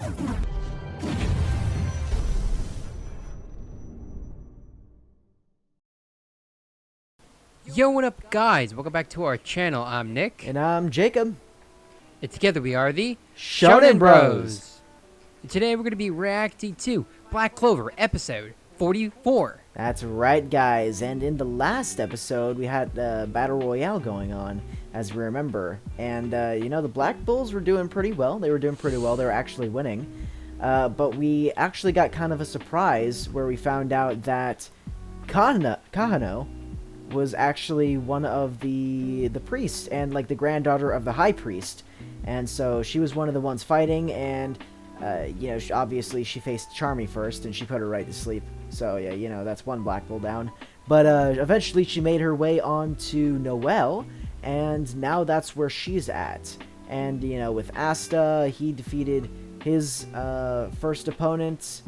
Yo, what up, guys? Welcome back to our channel. I'm Nick. And I'm Jacob. And together we are the Shonen Bros. And today we're going to be reacting to Black Clover episode 44. That's right, guys. And in the last episode, we had Battle Royale going on, as we remember. And, the Black Bulls were doing pretty well. They were actually winning. But we actually got kind of a surprise where we found out that Kahano was actually one of the priests and, like, the granddaughter of the high priest. And so she was one of the ones fighting, and, obviously she faced Charmy first, and she put her right to sleep. So, yeah, that's one Black Bull down. But eventually she made her way on to Noelle, and now that's where she's at. And, with Asta, he defeated his first opponent,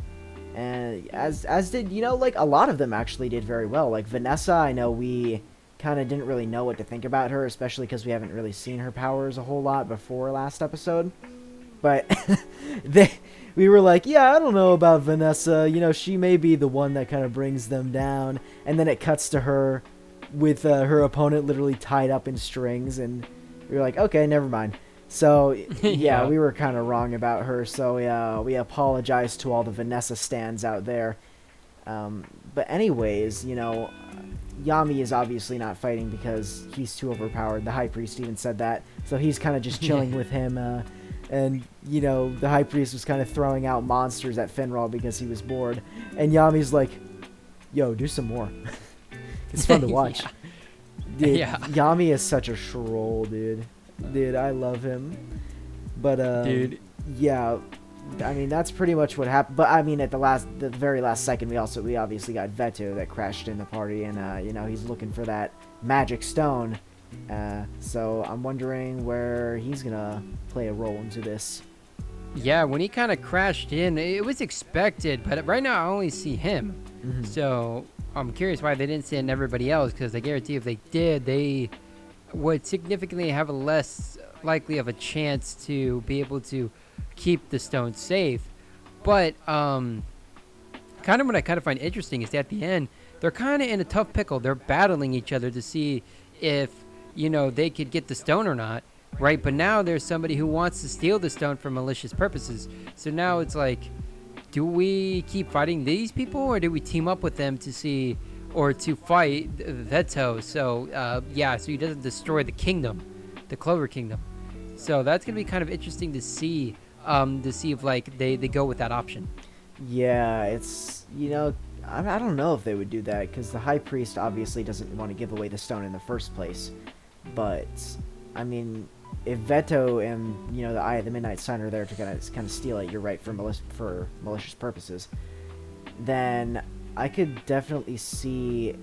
and as did, a lot of them actually did very well. Like Vanessa, I know we kind of didn't really know what to think about her, especially because we haven't really seen her powers a whole lot before last episode. But we were like, yeah, I don't know about Vanessa. She may be the one that kind of brings them down. And then it cuts to her with her opponent literally tied up in strings, and we were like, okay, never mind. So, yeah, we were kind of wrong about her, so we apologize to all the Vanessa stans out there. But anyways, Yami is obviously not fighting because he's too overpowered. The High Priest even said that, so he's kind of just chilling with him. And, the High Priest was kind of throwing out monsters at Finral because he was bored. And Yami's like, yo, do some more. It's fun to watch. Dude, Yami is such a troll, dude. Dude, I love him. But dude, yeah, I mean that's pretty much what happened. But I mean at the very last second, we obviously got Veto that crashed in the party, and he's looking for that magic stone. So I'm wondering where he's gonna play a role into this. Yeah, when he kind of crashed in, it was expected, but right now I only see him. Mm-hmm. So I'm curious why they didn't send everybody else, because I guarantee if they did, they would significantly have a less likely of a chance to be able to keep the stone safe. But kind of what I kind of find interesting is that at the end they're kind of in a tough pickle. They're battling each other to see if they could get the stone or not, right? But now there's somebody who wants to steal the stone for malicious purposes. So now it's like, do we keep fighting these people, or do we team up with them to see, or to fight Veto, so he doesn't destroy the kingdom, the Clover Kingdom. So that's gonna be kind of interesting to see if like they go with that option. Yeah, it's I don't know if they would do that, because the High Priest obviously doesn't want to give away the stone in the first place. But I mean, if Veto and the Eye of the Midnight Sun are there to kind of steal it, you're right, for malicious purposes, then I could definitely see,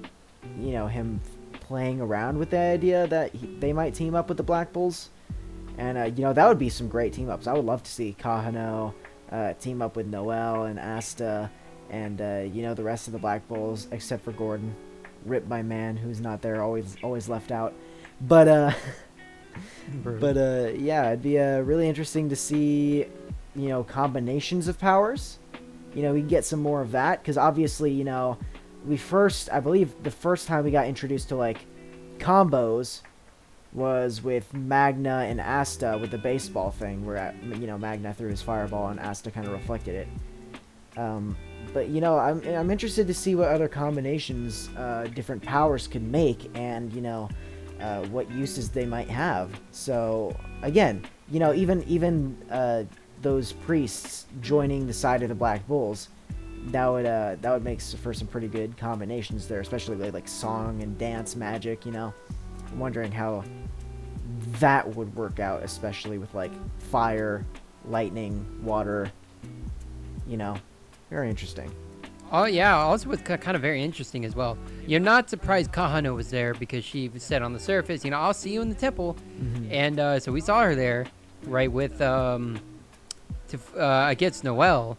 him playing around with the idea that they might team up with the Black Bulls. And, that would be some great team-ups. I would love to see Kahano team up with Noelle and Asta and, the rest of the Black Bulls, except for Gordon. Ripped by man, who's not there, always left out. But, yeah, it'd be really interesting to see, combinations of powers. We can get some more of that, because obviously, I believe the first time we got introduced to, like, combos was with Magna and Asta with the baseball thing, where, Magna threw his fireball and Asta kind of reflected it. But, I'm interested to see what other combinations different powers could make, and, what uses they might have. So, again, even those priests joining the side of the Black Bulls, that would make for some pretty good combinations there, especially with like song and dance magic. I'm wondering how that would work out, especially with like fire, lightning, water. Very interesting. Oh yeah, also what's kind of very interesting as well. You're not surprised Kahano was there, because she said on the surface, I'll see you in the temple, and so we saw her there, right, with against Noelle.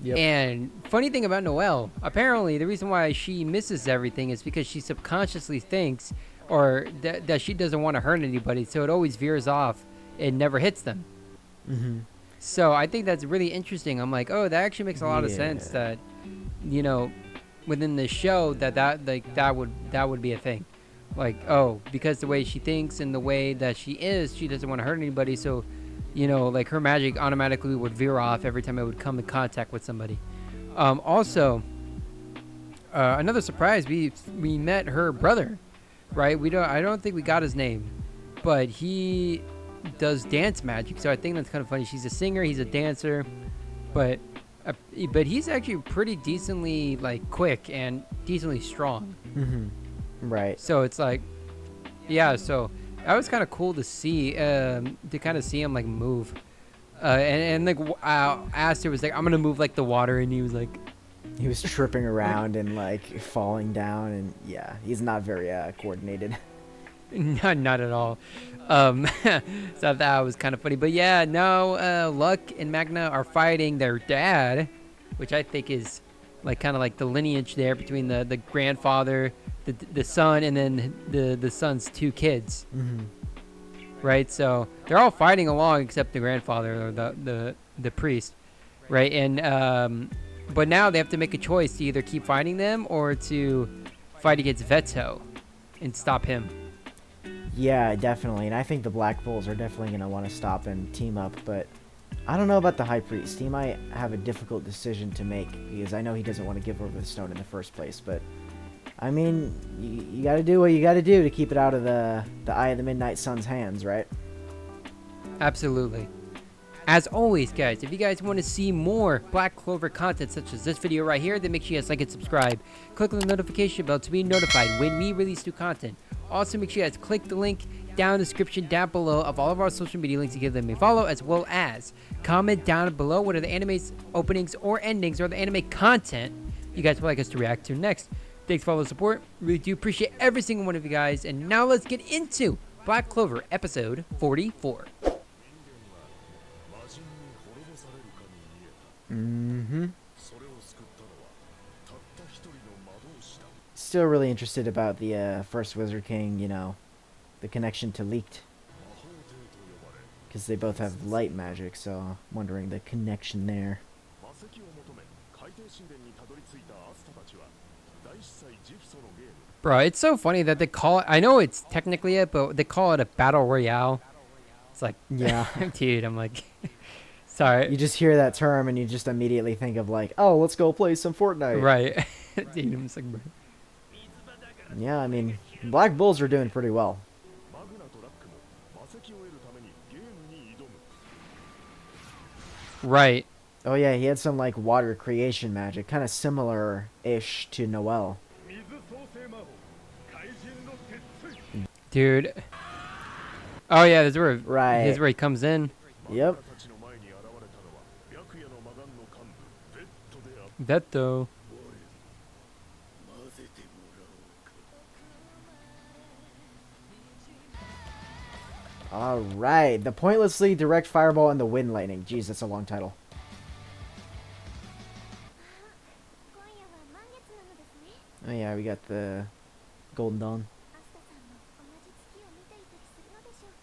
Yep. And funny thing about Noelle, apparently the reason why she misses everything is because she subconsciously thinks, or that she doesn't want to hurt anybody, so it always veers off and never hits them. So I think that's really interesting. I'm like, oh, that actually makes a lot of sense Yeah. that, you know, within the show that would be a thing. Like, oh, because the way she thinks and the way that she is, she doesn't want to hurt anybody. So, like her magic automatically would veer off every time it would come in contact with somebody. Also, another surprise, we met her brother, right? I don't think we got his name, but he does dance magic. So I think that's kind of funny. She's a singer, he's a dancer, but uh, but he's actually pretty decently like quick and decently strong. Mm-hmm. Right. So it's like, yeah. So that was kind of cool to see, to kind of see him like move. And like Aster was like, I'm gonna move like the water, and he was like, He was tripping around and like falling down, and yeah, he's not very coordinated. not at all. So that was kind of funny. But yeah, no, Luck and Magna are fighting their dad, which I think is like kind of like the lineage there between the grandfather, the son, and then the son's two kids, Mm-hmm. right? So they're all fighting along except the grandfather or the priest, right? And but now they have to make a choice to either keep fighting them or to fight against Veto and stop him. Yeah, definitely. And I think the Black Bulls are definitely going to want to stop and team up. But I don't know about the High Priest. He might have a difficult decision to make because I know he doesn't want to give over the stone in the first place. But I mean, you got to do what you got to do to keep it out of the Eye of the Midnight Sun's hands, right? Absolutely. As always, guys, if you guys want to see more Black Clover content such as this video right here, then make sure you guys like and subscribe. Click on the notification bell to be notified when we release new content. Also, make sure you guys click the link down in the description down below of all of our social media links to give them a follow, as well as comment down below what are the anime's openings or endings or the anime content you guys would like us to react to next. Thanks for all the support. Really do appreciate every single one of you guys. And now let's get into Black Clover episode 44. Mm-hmm. Still really interested about the first Wizard King, the connection to Leaked. Because they both have light magic, so I'm wondering the connection there. Bro, it's so funny that they call it, I know it's technically it, but they call it a battle royale. It's like, Yeah. dude, I'm like, sorry. You just hear that term and you just immediately think of like, oh, let's go play some Fortnite. Right. Dude, I'm just like, bro. Yeah, I mean, Black Bulls are doing pretty well. Right. Oh yeah, he had some like water creation magic, kind of similar-ish to Noel. Dude. Oh yeah, Right. this is where he comes in. Yep. Veto. All right, the pointlessly direct fireball and the wind lightning. Jeez, that's a long title. Oh yeah, we got the Golden Dawn.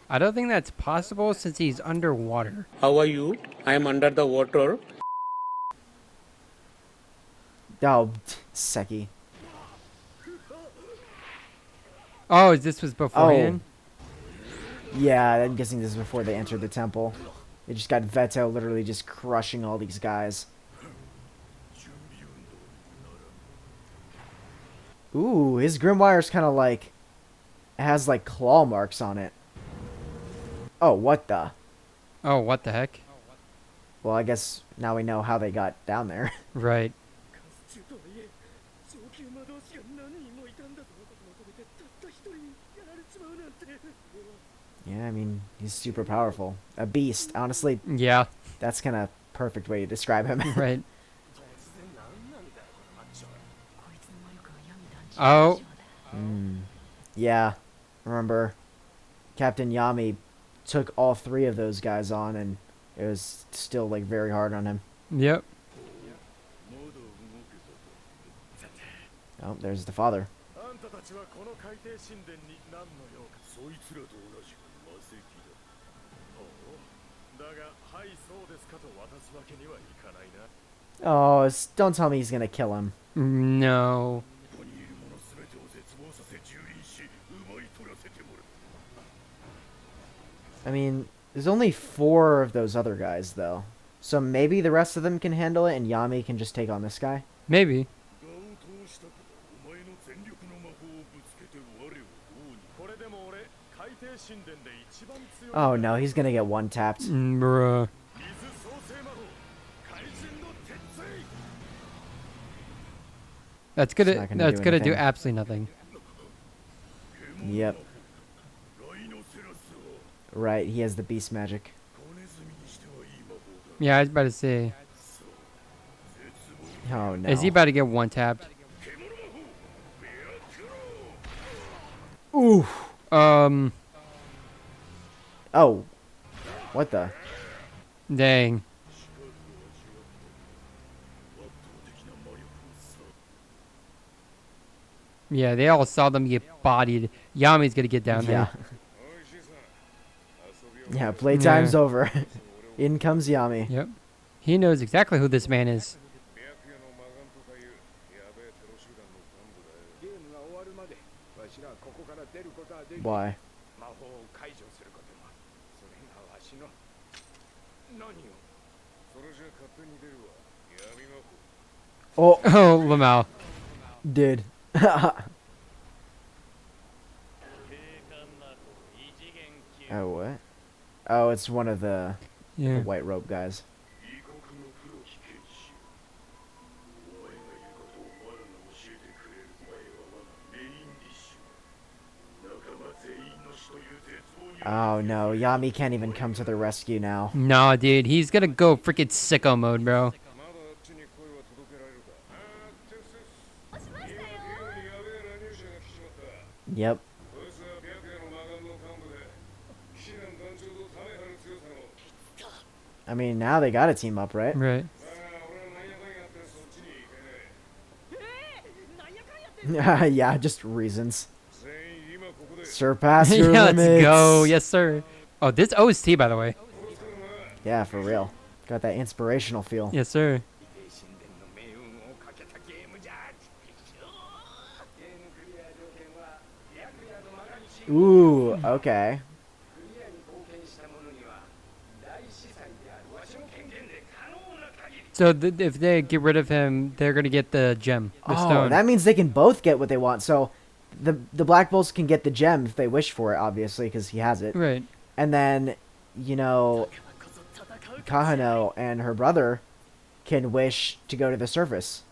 I don't think that's possible since he's underwater. How are you? I am under the water. Oh, Seki. Oh, this was beforehand? Yeah, I'm guessing this is before they entered the temple. They just got Veto literally just crushing all these guys. Ooh, his Grimoire's kind of like... It has like claw marks on it. Oh, what the? Oh, what the heck? Well, I guess now we know how they got down there. Right. Yeah, I mean, he's super powerful. A beast. Honestly, Yeah. that's kind of perfect way to describe him. Right. Oh. Yeah. Remember, Captain Yami took all three of those guys on, and it was still, like, very hard on him. Yep. Oh, there's the father. Oh, don't tell me he's gonna kill him. No. I mean, there's only 4 of those other guys, though. So maybe the rest of them can handle it, and Yami can just take on this guy? Maybe. Oh no, he's gonna get one-tapped. Bruh. That's gonna do absolutely nothing. Yep. Right, he has the beast magic. Yeah, I was about to say. Oh no. Is he about to get one tapped? Ooh. Oh. What the? Dang. Yeah, they all saw them get bodied. Yami's gonna get down Yeah. there. Yeah, playtime's over. In comes Yami. Yep. He knows exactly who this man is. Why? Oh, Oh, Lamau. did. Oh, what? Oh, it's one of the Yeah. white robe guys. Oh no, Yami can't even come to the rescue now. Nah, dude, he's gonna go freaking sicko mode, bro. Yep. I mean, now they gotta team up, right? Right. Yeah, just reasons. Surpass your Yeah, limits. let's go. Yes, sir. Oh, this OST, by the way. Yeah, for real. Got that inspirational feel. Yes, sir. Ooh, okay. So if they get rid of him, they're gonna get the gem, the Oh, stone. that means they can both get what they want. So the Black Bulls can get the gem if they wish for it, obviously, because he has it. Right. And then, you know, Kahano and her brother can wish to go to the surface.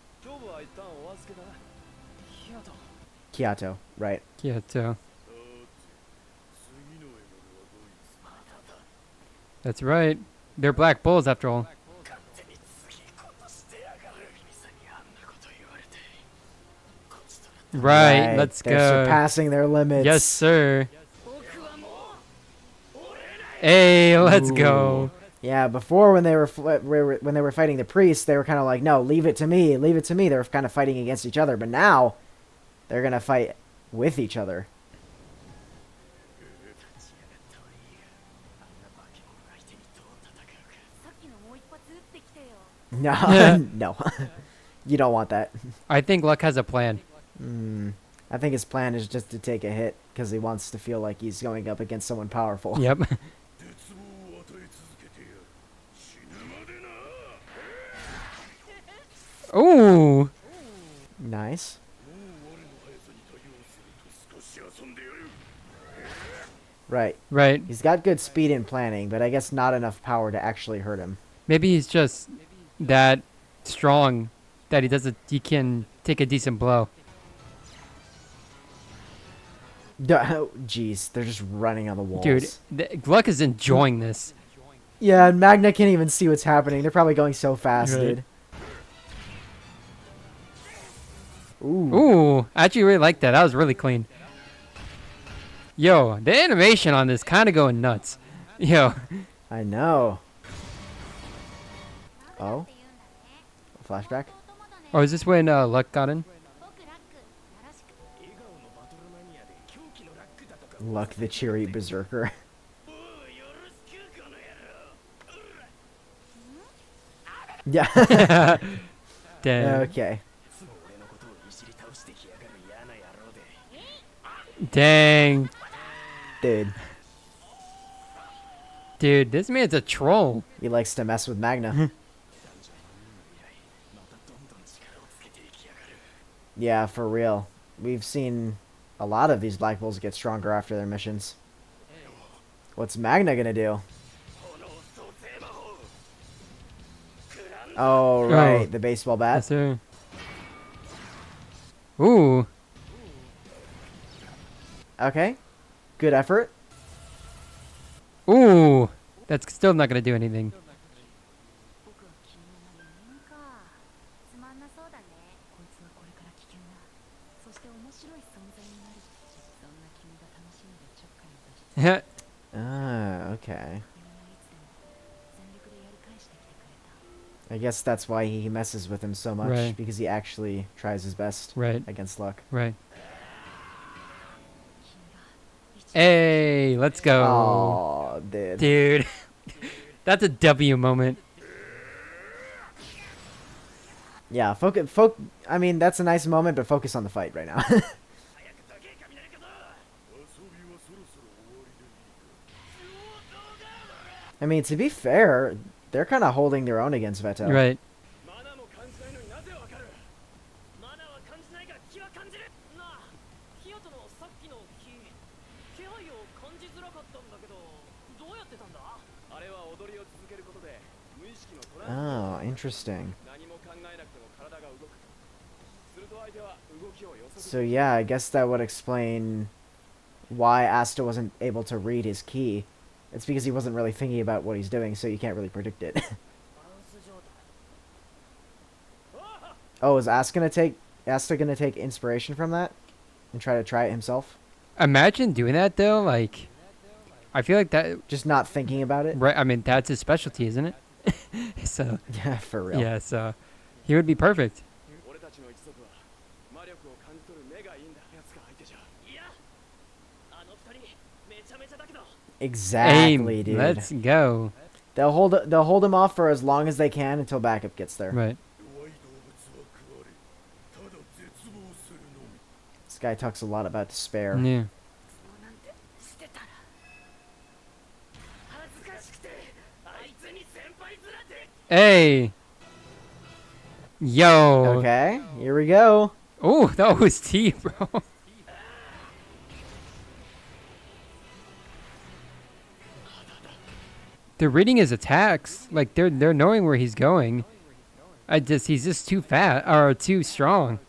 Kyoto, right. Yeah, so. That's right. They're Black Bulls after all. Right, let's They're go. surpassing their limits. Yes, sir. Hey, let's go. Yeah, before when they were when they were fighting the priest, they were kind of like, "No, leave it to me, leave it to me." They were kind of fighting against each other, but now they're gonna fight with each other. No, no, you don't want that. I think Luck has a plan. I think his plan is just to take a hit because he wants to feel like he's going up against someone powerful. Yep. Ooh. Nice. Right. Right. He's got good speed and planning, but I guess not enough power to actually hurt him. Maybe he's just that strong that he can take a decent blow. Jeez, they're just running on the walls. Dude, Gluck is enjoying this. Yeah, and Magna can't even see what's happening. They're probably going so fast, Right. dude. Ooh. Ooh, I actually really like that. That was really clean. Yo, the animation on this kind of going nuts. Yo. I know. Oh? A flashback? Oh, is this when Luck got in? Luck the cheery berserker. Yeah. Dang. Okay. Dang. Dude, Dude, this man's a troll. he likes to mess with Magna. Yeah, for real. We've seen a lot of these Black Bulls get stronger after their missions. What's Magna gonna do? Oh, right. The baseball bat. Yes, sir. Ooh. Okay. Good effort. Ooh. That's still not going to do anything. Ah, okay. I guess that's why he messes with him so much, Right. because he actually tries his best Right. against Luck. Right. Hey, let's go. Oh, dude. Dude. That's a W moment. Yeah, I mean, that's a nice moment, but focus on the fight right now. I mean, to be fair, they're kind of holding their own against Veto. Right. Oh, interesting. So yeah, I guess that would explain why Asta wasn't able to read his key. It's because he wasn't really thinking about what he's doing, so you can't really predict it. Oh, is Asta gonna take inspiration from that and try it himself? Imagine doing that, though. Like, I feel like that... Just not thinking about it? Right. I mean, that's his specialty, isn't it? So... Yeah, for real. Yeah, so... He would be perfect. Exactly, Aim. dude. Let's go. They'll hold him off for as long as they can until backup gets there. Right. This guy talks a lot about despair. Yeah. Hey. Yo. Okay, here we go. Oh, that was T, bro. They're reading his attacks. Like they're knowing where he's going. He's just too fat or too strong.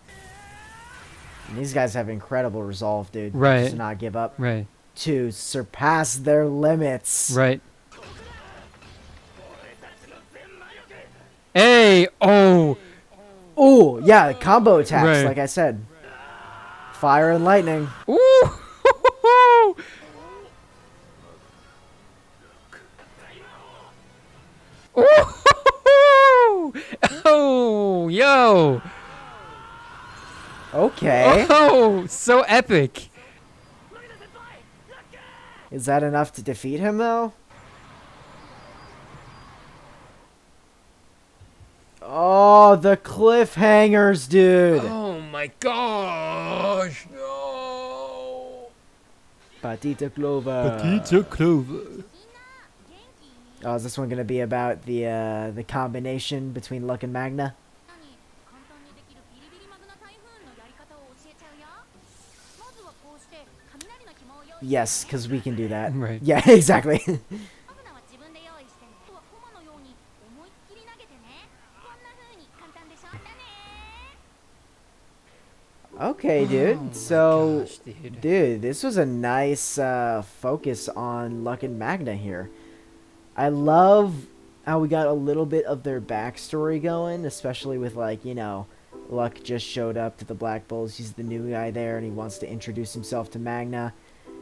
And these guys have incredible resolve, dude. Right. Just to not give up. Right. To surpass their limits. Right. Hey! Oh! Oh, yeah, combo attacks, Right. like I said. Fire and lightning. Ooh! Ooh! Oh! Yo! Okay. Oh! So epic! Is that enough to defeat him, though? Oh, the cliffhangers, dude. Oh my gosh! No! Patita Clover. Clover. Oh, is this one gonna be about the combination between Luck and Magna? Yes, because we can do that. Right. Yeah, exactly. Okay, dude. Oh my So, gosh, dude. dude, this was a nice focus on Luck and Magna here. I love how we got a little bit of their backstory going, especially with, like, you know, Luck just showed up to the Black Bulls. He's the new guy there, and he wants to introduce himself to Magna.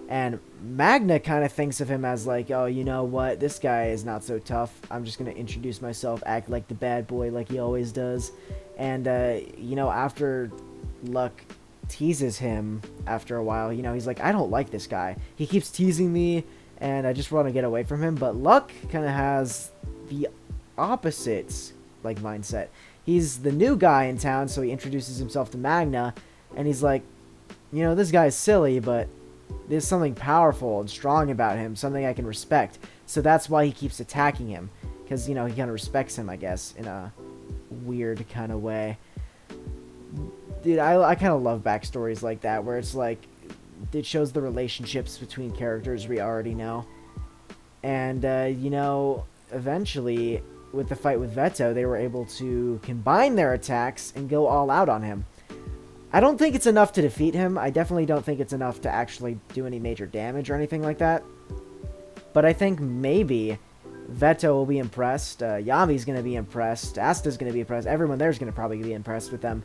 And Magna kind of thinks of him as like, oh, you know what? This guy is not so tough. I'm just going to introduce myself, act like the bad boy like he always does. And, you know, after Luck teases him after a while, you know, he's like, I don't like this guy. He keeps teasing me, and I just want to get away from him. But Luck kind of has the opposite like mindset. He's the new guy in town, so he introduces himself to Magna, and he's like, you know, this guy's silly, but there's something powerful and strong about him, something I can respect. So that's why he keeps attacking him, because, you know, he kind of respects him, I guess, in a weird kind of way. Dude, I kind of love backstories like that, where it's like, it shows the relationships between characters we already know. And, you know, eventually, with the fight with Veto, they were able to combine their attacks and go all out on him. I don't think it's enough to defeat him. I definitely don't think it's enough to actually do any major damage or anything like that. But I think maybe Veto will be impressed. Yami's going to be impressed. Asta's going to be impressed. Everyone there's going to probably be impressed with them.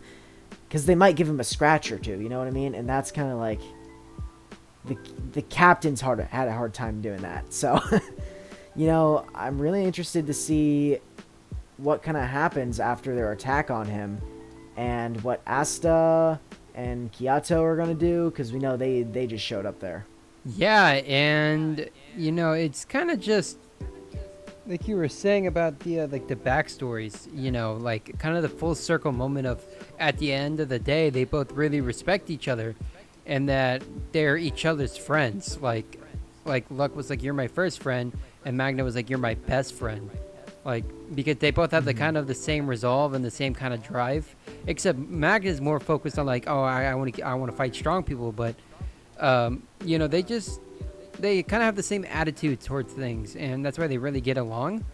Because they might give him a scratch or two, you know what I mean? And that's kind of like... The captain's had a hard time doing that. So, you know, I'm really interested to see what kind of happens after their attack on him. And what Asta and Kyoto are going to do. Because we know they just showed up there. Yeah, and, you know, it's kind of just... like you were saying about the like the backstories, you know, like kind of the full circle moment of at the end of the day they both really respect each other and that they're each other's friends. Like Luck was like, you're my first friend, and Magna was like, you're my best friend. Like, because they both have the kind of the same resolve and the same kind of drive, except Magna is more focused on like, oh, I want to fight strong people, but you know, they kind of have the same attitude towards things, and that's why they really get along.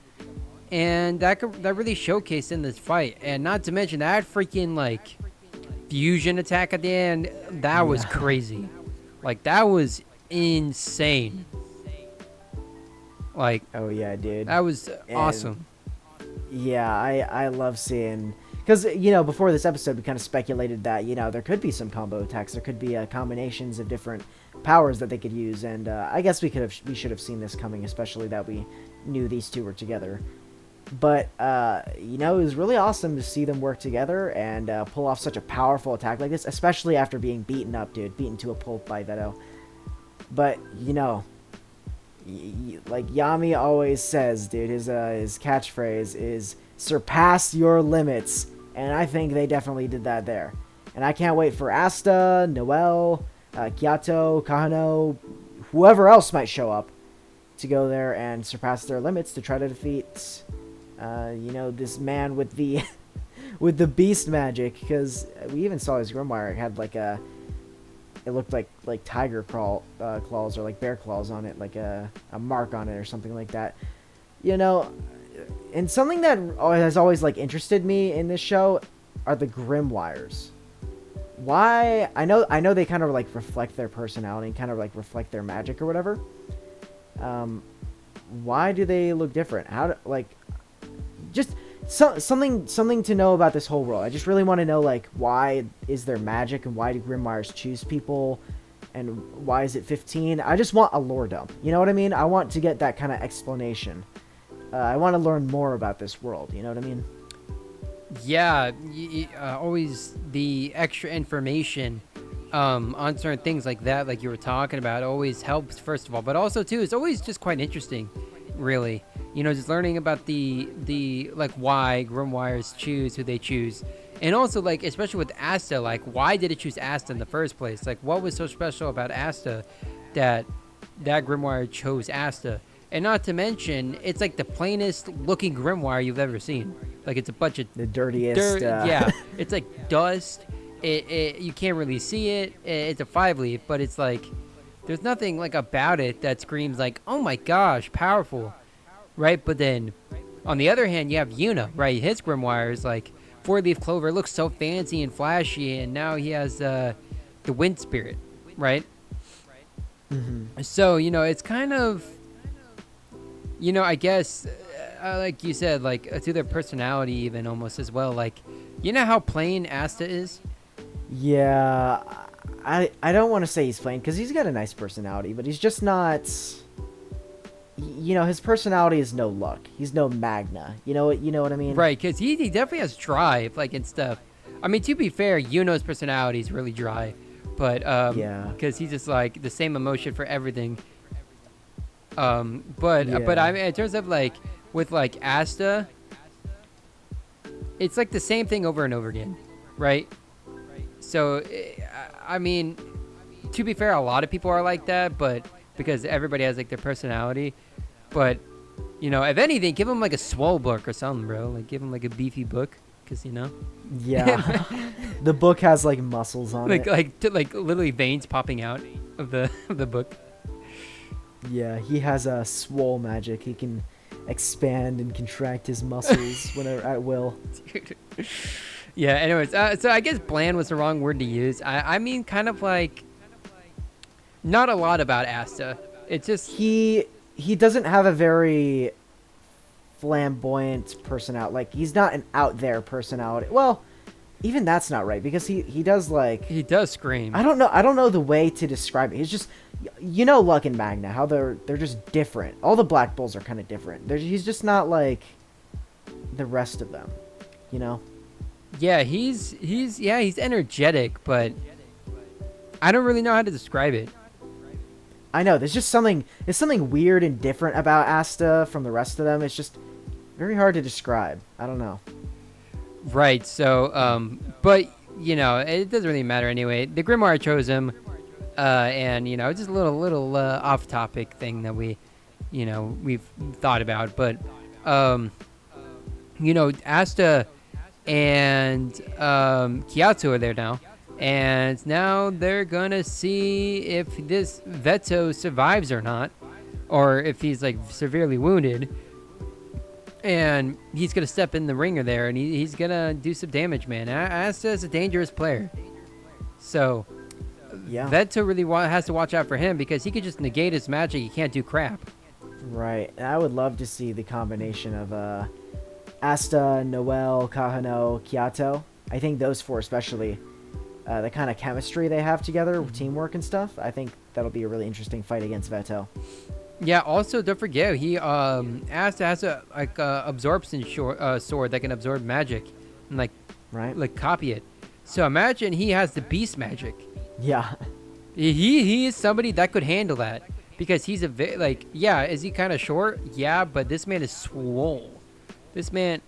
And that really showcased in this fight. And not to mention that freaking like fusion attack at the end, that was crazy. Like, that was insane. Like, oh yeah, dude, that was awesome. Yeah, I love seeing, because, you know, before this episode we kind of speculated that, you know, there could be some combo attacks, there could be combinations of different powers that they could use, and I guess we should have seen this coming, especially that we knew these two were together. But you know, it was really awesome to see them work together and pull off such a powerful attack like this, especially after being beaten up, dude, beaten to a pulp by Veto. But, you know, like Yami always says, dude, his catchphrase is surpass your limits, and I think they definitely did that there. And I can't wait for Asta, Noelle, Kyoto, Kahano, whoever else might show up to go there and surpass their limits to try to defeat, you know, this man with the with the beast magic. Because we even saw his grimoire. It had like it looked like tiger claws or like bear claws on it, like a mark on it or something like that. You know, and something that has always like interested me in this show are the grimoires. Why? I know they kind of like reflect their personality and kind of like reflect their magic or whatever. Why do they look different? How do, like, just something to know about this whole world. I just really want to know, like, why is there magic and why do grimoires choose people and why is it 15? I just want a lore dump. You know what I mean? I want to get that kind of explanation. I want to learn more about this world. You know what I mean? Yeah, always the extra information on certain things like that, like you were talking about, always helps, first of all. But also, too, it's always just quite interesting, really. You know, just learning about the like, why grimoires choose who they choose. And also, like, especially with Asta, like, why did it choose Asta in the first place? Like, what was so special about Asta that grimoire chose Asta? And not to mention, it's like the plainest looking grimoire you've ever seen. Like, it's a bunch of the dirtiest dirt. Yeah, it's like dust. It you can't really see it. It's a 5-leaf, but it's like there's nothing like about it that screams like, oh my gosh, powerful, right? But then on the other hand, you have Yuna, right? His grimoire is like 4-leaf clover, looks so fancy and flashy, and now he has the wind spirit, right? Mm-hmm. So, you know, it's kind of, you know, I guess, like you said, like, to their personality even almost as well. Like, you know how plain Asta is? Yeah, I don't want to say he's plain, because he's got a nice personality, but he's just not, you know, his personality is no Luck. He's no Magna. You know what I mean? Right, because he definitely has drive, like, and stuff. I mean, to be fair, Yuno's personality is really dry, but, yeah, because he's just, like, the same emotion for everything. But I mean, in terms of, like, with, like, Asta, it's like the same thing over and over again, right? So, I mean, to be fair, a lot of people are like that, but because everybody has like their personality. But if anything, give him like a swole book or something, bro. Like give him like a beefy book, because Yeah. The book has like muscles on like it. like literally veins popping out of the of the book. Yeah, he has a swole magic. He can expand and contract his muscles whenever at will. Yeah. Anyways, so I guess bland was the wrong word to use. I mean, kind of like not a lot about Asta. It's just He doesn't have a very flamboyant personality. Like he's not an out there personality. Well, even that's not right because he does like he does scream. I don't know the way to describe it. He's just Luck and Magna, how they're just different. All the Black Bulls are kind of different. He's just not like the rest of them, Yeah, he's energetic, but I don't really know how to describe it. I know there's something weird and different about Asta from the rest of them. It's just very hard to describe. I don't know. Right. So, but it doesn't really matter anyway. The Grimoire chose him, and just a little off-topic thing that we've thought about. But, Asta and Kyoto are there now. And now they're going to see if this Veto survives or not. Or if he's, like, severely wounded. And he's going to step in the ringer there. And he's going to do some damage, man. Asta is a dangerous player. So, yeah, Veto really has to watch out for him. Because he could just negate his magic. He can't do crap. Right. And I would love to see the combination of Asta, Noel, Kahano, Kyoto. I think those four especially... the kind of chemistry they have together, teamwork and stuff. I think that'll be a really interesting fight against Veto. Yeah. Also, don't forget he Asta has a absorption sword that can absorb magic and like copy it. So imagine he has the beast magic. Yeah. He is somebody that could handle that because he's is he kind of short? Yeah, but this man is swole. This man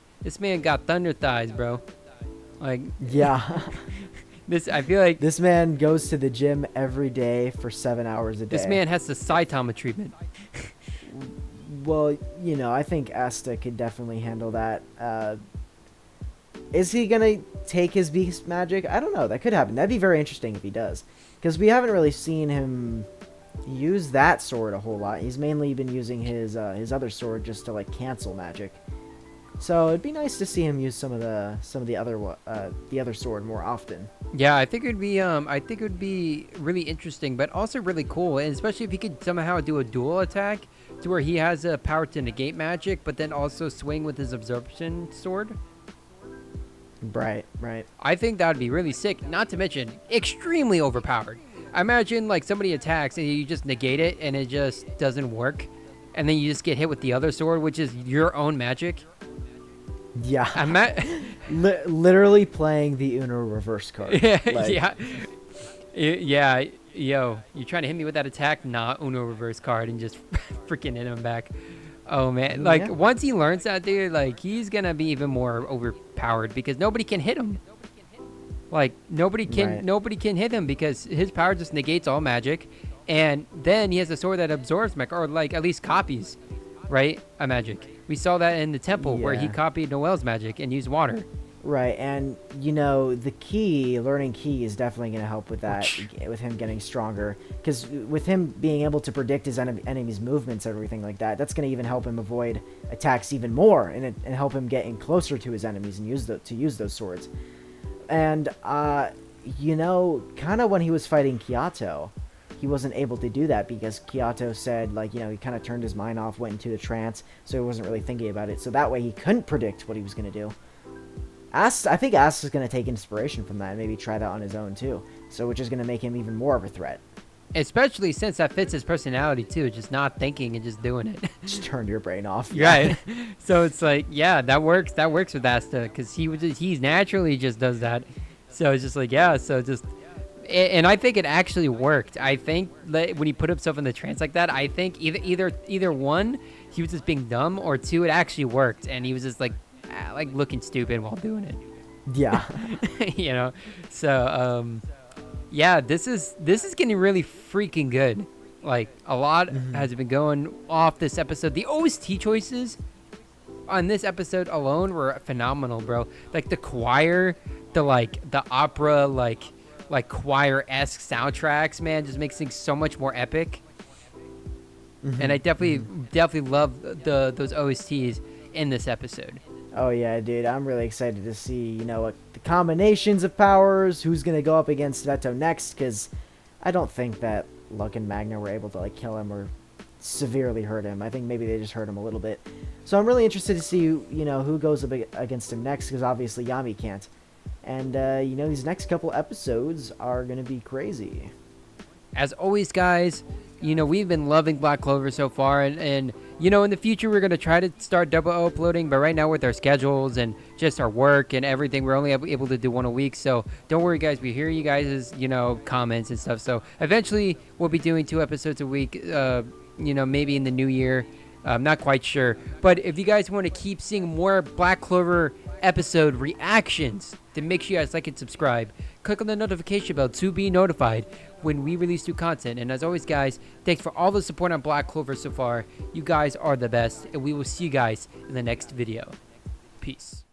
got thunder thighs, bro. Like yeah. I feel like this man goes to the gym every day for 7 hours a day. This man has the Saitama treatment. Well, I think Asta could definitely handle that. Is he gonna take his beast magic? I don't know. That could happen. That'd be very interesting if he does, because we haven't really seen him use that sword a whole lot. He's mainly been using his other sword just to like cancel magic. So it'd be nice to see him use some of the other sword more often. Yeah, I think it would be really interesting, but also really cool, and especially if he could somehow do a dual attack to where he has a power to negate magic, but then also swing with his absorption sword. Right. I think that would be really sick. Not to mention extremely overpowered. I imagine like somebody attacks and you just negate it and it just doesn't work, and then you just get hit with the other sword, which is your own magic. Yeah, I'm literally playing the Uno reverse card. Yeah. Yo, you trying to hit me with that attack? Nah, Uno reverse card and just freaking hit him back. Oh man, once he learns that, dude, like he's gonna be even more overpowered because nobody can hit him. Like nobody can hit him because his power just negates all magic, and then he has a sword that absorbs magic or like at least copies, right? A magic. We saw that in the temple where he copied Noel's magic and used water. Right, and the learning key is definitely going to help with that, with him getting stronger. Because with him being able to predict his enemy's movements and everything like that, that's going to even help him avoid attacks even more and help him get in closer to his enemies and use those swords. And, kind of when he was fighting Kyoto, he wasn't able to do that because Kyoto said, he kind of turned his mind off, went into a trance, so he wasn't really thinking about it. So that way he couldn't predict what he was going to do. I think Asta's going to take inspiration from that and maybe try that on his own too. So which is going to make him even more of a threat. Especially since that fits his personality too, just not thinking and just doing it. Just turn your brain off. Right. So it's like, yeah, that works with Asta because he naturally just does that. So it's just like, yeah, so just... And I think it actually worked. I think when he put himself in the trance like that, I think either one, he was just being dumb, or two, it actually worked. And he was just like like looking stupid while doing it. Yeah. You know, so yeah, this is getting really freaking good. Like a lot has been going off this episode. The OST choices on this episode alone were phenomenal, bro. Like the choir, the opera, like choir-esque soundtracks, man, just makes things so much more epic. And I definitely love those OSTs in this episode. Oh yeah, dude, I'm really excited to see, you know, what the combinations of powers, who's gonna go up against Veto next, because I don't think that Luck and Magna were able to like kill him or severely hurt him. I think maybe they just hurt him a little bit. So I'm really interested to see, you know, who goes up against him next, because obviously Yami can't. And you know, these next couple episodes are gonna be crazy. As always, guys, you know, we've been loving Black Clover so far, and you know, in the future we're going to try to start double uploading, but right now with our schedules and just our work and everything, we're only able to do one a week. So don't worry, guys, we hear you guys' you know, comments and stuff. So eventually we'll be doing 2 episodes a week, you know, maybe in the new year. I'm not quite sure, but if you guys want to keep seeing more Black Clover episode reactions, then make sure you guys like and subscribe. Click on the notification bell to be notified when we release new content. And as always, guys, thanks for all the support on Black Clover so far. You guys are the best, and we will see you guys in the next video. Peace.